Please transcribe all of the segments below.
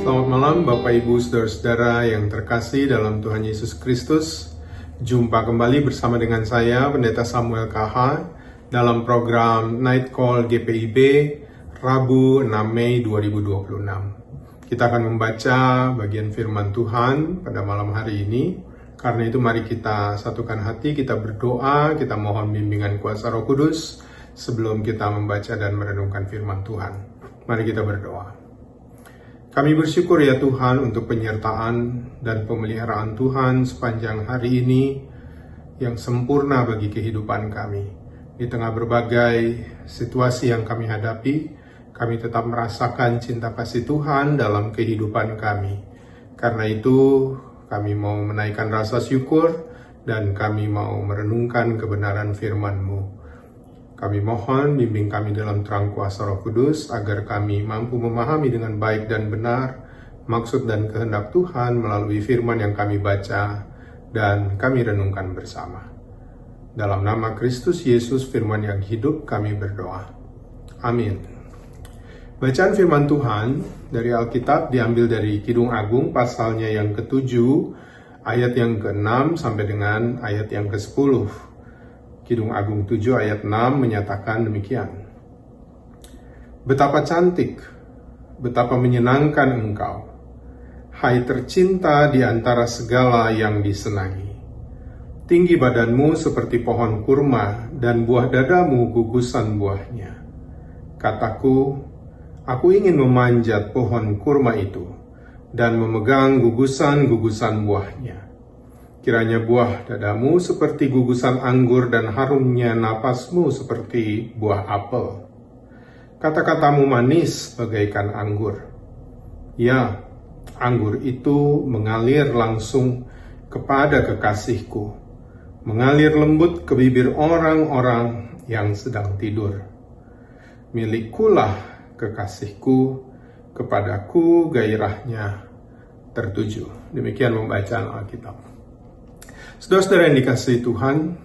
Selamat malam Bapak Ibu Saudara-saudara yang terkasih dalam Tuhan Yesus Kristus. Jumpa kembali bersama dengan saya Pendeta Samuel KH dalam program Night Call GPIB Rabu 6 Mei 2026. Kita akan membaca bagian firman Tuhan pada malam hari ini. Karena itu mari kita satukan hati, kita berdoa, kita mohon bimbingan kuasa Roh Kudus sebelum kita membaca dan merenungkan firman Tuhan. Mari kita berdoa. Kami bersyukur ya Tuhan untuk penyertaan dan pemeliharaan Tuhan sepanjang hari ini yang sempurna bagi kehidupan kami. Di tengah berbagai situasi yang kami hadapi, kami tetap merasakan cinta kasih Tuhan dalam kehidupan kami. Karena itu kami mau menaikkan rasa syukur dan kami mau merenungkan kebenaran firman-Mu. Kami mohon bimbing kami dalam terang kuasa Roh Kudus agar kami mampu memahami dengan baik dan benar maksud dan kehendak Tuhan melalui firman yang kami baca dan kami renungkan bersama. Dalam nama Kristus Yesus firman yang hidup kami berdoa. Amin. Bacaan firman Tuhan dari Alkitab diambil dari Kidung Agung pasalnya yang ke-7 ayat yang ke-6 sampai dengan ayat yang ke-10. Kidung Agung 7 ayat 6 menyatakan demikian. Betapa cantik, betapa menyenangkan engkau, hai tercinta di antara segala yang disenangi. Tinggi badanmu seperti pohon kurma dan buah dadamu gugusan buahnya. Kataku, aku ingin memanjat pohon kurma itu dan memegang gugusan-gugusan buahnya. Kiranya buah dadamu seperti gugusan anggur dan harumnya napasmu seperti buah apel. Kata-katamu manis bagaikan anggur. Ya, anggur itu mengalir langsung kepada kekasihku, mengalir lembut ke bibir orang-orang yang sedang tidur. Milikkulah kekasihku, kepadaku gairahnya tertuju. Demikian pembacaan Alkitab. Saudara-saudara yang dikasihi Tuhan,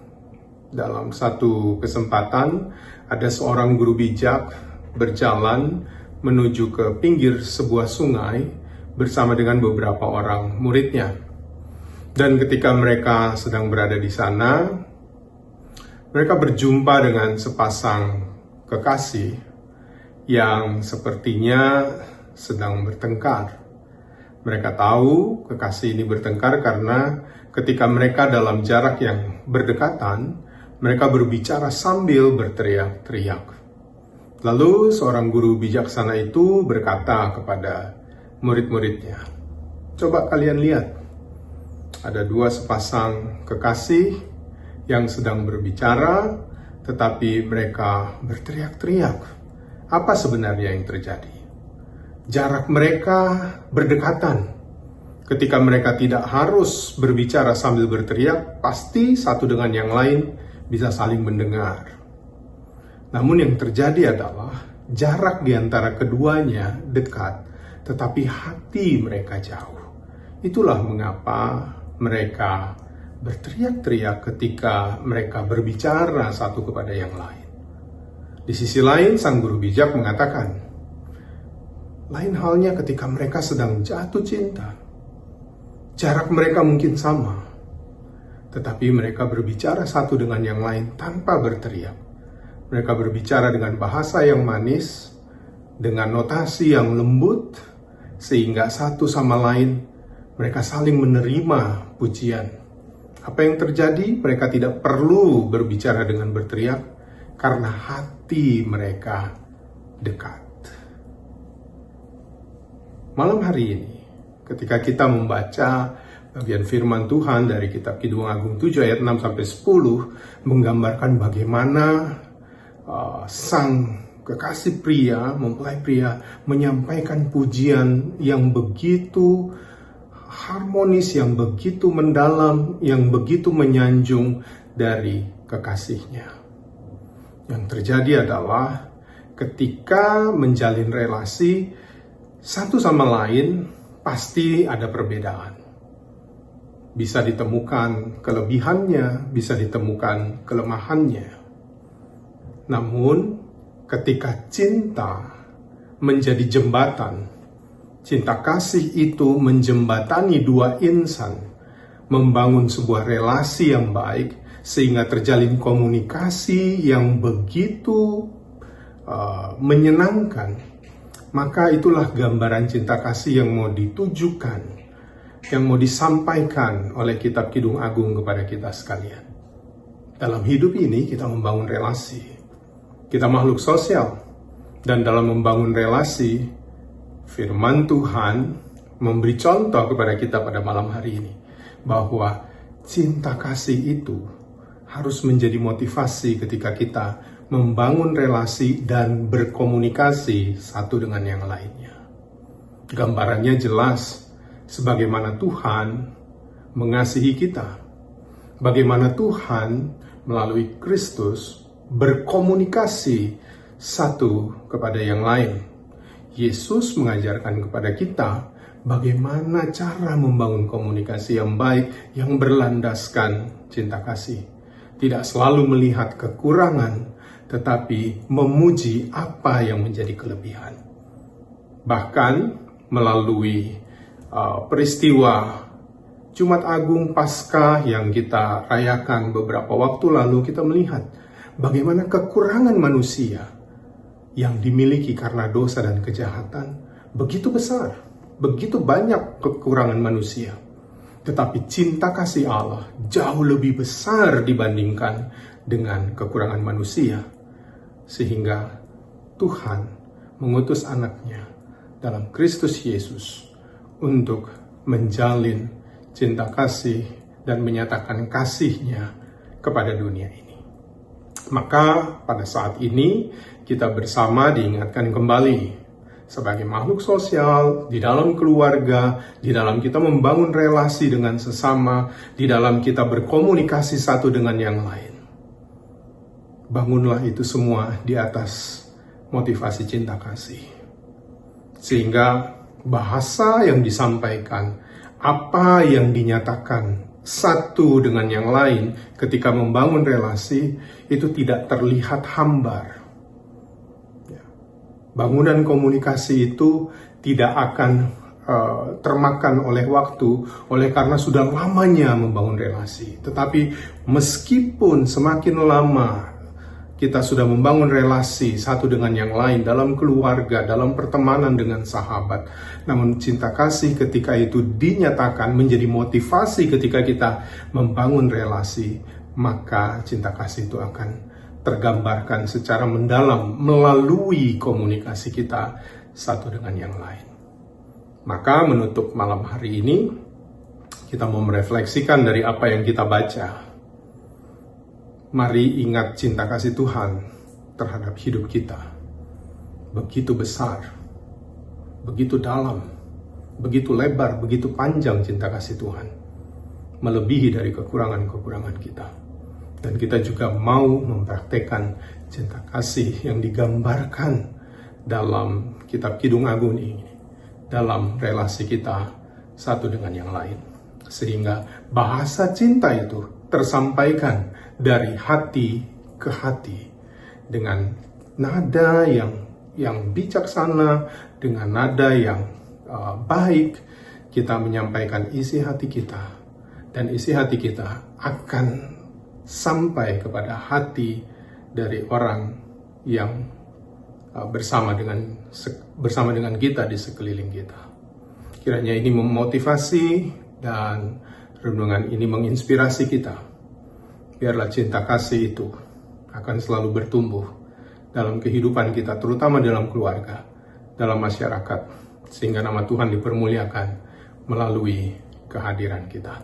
dalam satu kesempatan ada seorang guru bijak berjalan menuju ke pinggir sebuah sungai bersama dengan beberapa orang muridnya. Dan ketika mereka sedang berada di sana, mereka berjumpa dengan sepasang kekasih yang sepertinya sedang bertengkar. Mereka tahu kekasih ini bertengkar karena ketika mereka dalam jarak yang berdekatan, mereka berbicara sambil berteriak-teriak. Lalu seorang guru bijaksana itu berkata kepada murid-muridnya, "Coba kalian lihat, ada dua sepasang kekasih yang sedang berbicara, tetapi mereka berteriak-teriak. Apa sebenarnya yang terjadi? Jarak mereka berdekatan. Ketika mereka tidak harus berbicara sambil berteriak, pasti satu dengan yang lain bisa saling mendengar. Namun yang terjadi adalah jarak di antara keduanya dekat, tetapi hati mereka jauh. Itulah mengapa mereka berteriak-teriak ketika mereka berbicara satu kepada yang lain." Di sisi lain, sang guru bijak mengatakan, lain halnya ketika mereka sedang jatuh cinta. Jarak mereka mungkin sama, tetapi mereka berbicara satu dengan yang lain tanpa berteriak. Mereka berbicara dengan bahasa yang manis, dengan notasi yang lembut, sehingga satu sama lain mereka saling menerima pujian. Apa yang terjadi? Mereka tidak perlu berbicara dengan berteriak, karena hati mereka dekat. Malam hari ini, ketika kita membaca bagian firman Tuhan dari kitab Kidung Agung 7 ayat 6 sampai 10 menggambarkan bagaimana sang kekasih pria, mempelai pria menyampaikan pujian yang begitu harmonis, yang begitu mendalam, yang begitu menyanjung dari kekasihnya. Yang terjadi adalah ketika menjalin relasi satu sama lain, pasti ada perbedaan. Bisa ditemukan kelebihannya, bisa ditemukan kelemahannya. Namun, ketika cinta menjadi jembatan, Cinta kasih itu menjembatani dua insan, membangun sebuah relasi yang baik, sehingga terjalin komunikasi yang begitu menyenangkan. Maka itulah gambaran cinta kasih yang mau ditujukan, yang mau disampaikan oleh Kitab Kidung Agung kepada kita sekalian. Dalam hidup ini kita membangun relasi. Kita makhluk sosial, dan dalam membangun relasi, firman Tuhan memberi contoh kepada kita pada malam hari ini, bahwa cinta kasih itu harus menjadi motivasi ketika kita membangun relasi dan berkomunikasi satu dengan yang lainnya. Gambarannya jelas, sebagaimana Tuhan mengasihi kita, bagaimana Tuhan melalui Kristus berkomunikasi satu kepada yang lain. Yesus mengajarkan kepada kita bagaimana cara membangun komunikasi yang baik, yang berlandaskan cinta kasih. Tidak selalu melihat kekurangan, tetapi memuji apa yang menjadi kelebihan. Bahkan melalui peristiwa Jumat Agung Paskah yang kita rayakan beberapa waktu lalu, kita melihat bagaimana kekurangan manusia yang dimiliki karena dosa dan kejahatan begitu besar, begitu banyak kekurangan manusia. Tetapi cinta kasih Allah jauh lebih besar dibandingkan dengan kekurangan manusia. Sehingga Tuhan mengutus anaknya dalam Kristus Yesus untuk menjalin cinta kasih dan menyatakan kasih-Nya kepada dunia ini. Maka pada saat ini kita bersama diingatkan kembali sebagai makhluk sosial, di dalam keluarga, di dalam kita membangun relasi dengan sesama, di dalam kita berkomunikasi satu dengan yang lain. Bangunlah itu semua di atas motivasi cinta kasih. Sehingga bahasa yang disampaikan, apa yang dinyatakan satu dengan yang lain ketika membangun relasi, itu tidak terlihat hambar. Bangunan komunikasi itu tidak akan termakan oleh waktu, oleh karena sudah lamanya membangun relasi. Tetapi meskipun semakin lama kita sudah membangun relasi satu dengan yang lain dalam keluarga, dalam pertemanan dengan sahabat, namun cinta kasih ketika itu dinyatakan menjadi motivasi ketika kita membangun relasi, maka cinta kasih itu akan tergambarkan secara mendalam melalui komunikasi kita satu dengan yang lain. Maka menutup malam hari ini, kita mau merefleksikan dari apa yang kita baca. Mari ingat cinta kasih Tuhan terhadap hidup kita. Begitu besar, begitu dalam, begitu lebar, begitu panjang cinta kasih Tuhan. Melebihi dari kekurangan-kekurangan kita. Dan kita juga mau mempraktekkan cinta kasih yang digambarkan dalam Kitab Kidung Agung ini, dalam relasi kita satu dengan yang lain. Sehingga bahasa cinta itu tersampaikan dari hati ke hati, dengan nada yang bijaksana, dengan nada yang baik. Kita menyampaikan isi hati kita, dan isi hati kita akan sampai kepada hati dari orang yang bersama dengan kita di sekeliling kita. Kiranya ini memotivasi dan renungan ini menginspirasi kita. Biarlah cinta kasih itu akan selalu bertumbuh dalam kehidupan kita, terutama dalam keluarga, dalam masyarakat, sehingga nama Tuhan dipermuliakan melalui kehadiran kita.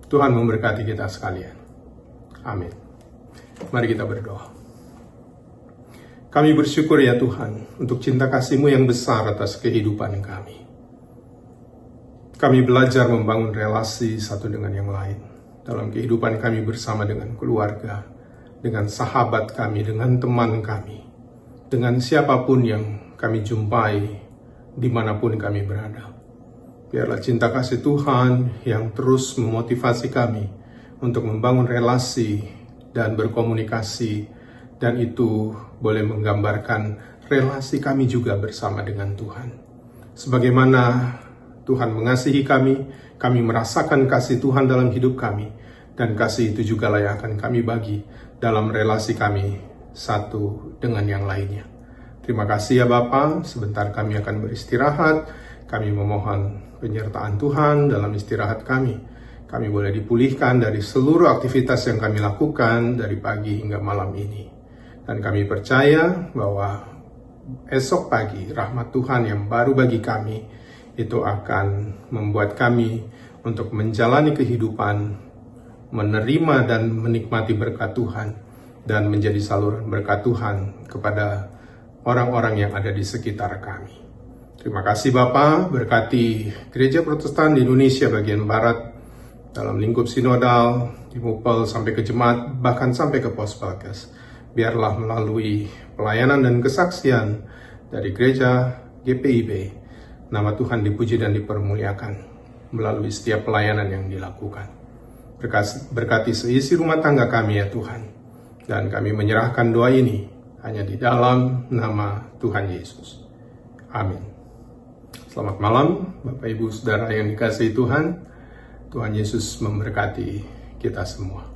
Tuhan memberkati kita sekalian. Amin. Mari kita berdoa. Kami bersyukur ya Tuhan untuk cinta kasih-Mu yang besar atas kehidupan kami. Kami belajar membangun relasi satu dengan yang lain dalam kehidupan kami bersama dengan keluarga, dengan sahabat kami, dengan teman kami, dengan siapapun yang kami jumpai dimanapun kami berada. Biarlah cinta kasih Tuhan yang terus memotivasi kami untuk membangun relasi dan berkomunikasi, dan itu boleh menggambarkan relasi kami juga bersama dengan Tuhan. Sebagaimana Tuhan mengasihi kami merasakan kasih Tuhan dalam hidup kami, dan kasih itu juga yang akan kami bagi dalam relasi kami satu dengan yang lainnya. Terima kasih ya Bapa, sebentar kami akan beristirahat. Kami memohon penyertaan Tuhan dalam istirahat kami. Kami boleh dipulihkan dari seluruh aktivitas yang kami lakukan dari pagi hingga malam ini. Dan kami percaya bahwa esok pagi rahmat Tuhan yang baru bagi kami itu akan membuat kami untuk menjalani kehidupan, menerima dan menikmati berkat Tuhan, dan menjadi saluran berkat Tuhan kepada orang-orang yang ada di sekitar kami. Terima kasih Bapa, berkati Gereja Protestan di Indonesia bagian Barat, dalam lingkup sinodal, di Mupel sampai ke jemaat, bahkan sampai ke Pospelkes. Biarlah melalui pelayanan dan kesaksian dari gereja GPIB, nama Tuhan dipuji dan dipermuliakan melalui setiap pelayanan yang dilakukan. Berkati seisi rumah tangga kami ya Tuhan, dan kami menyerahkan doa ini hanya di dalam nama Tuhan Yesus. Amin. Selamat malam Bapak Ibu Saudara yang dikasihi Tuhan. Tuhan Yesus memberkati kita semua.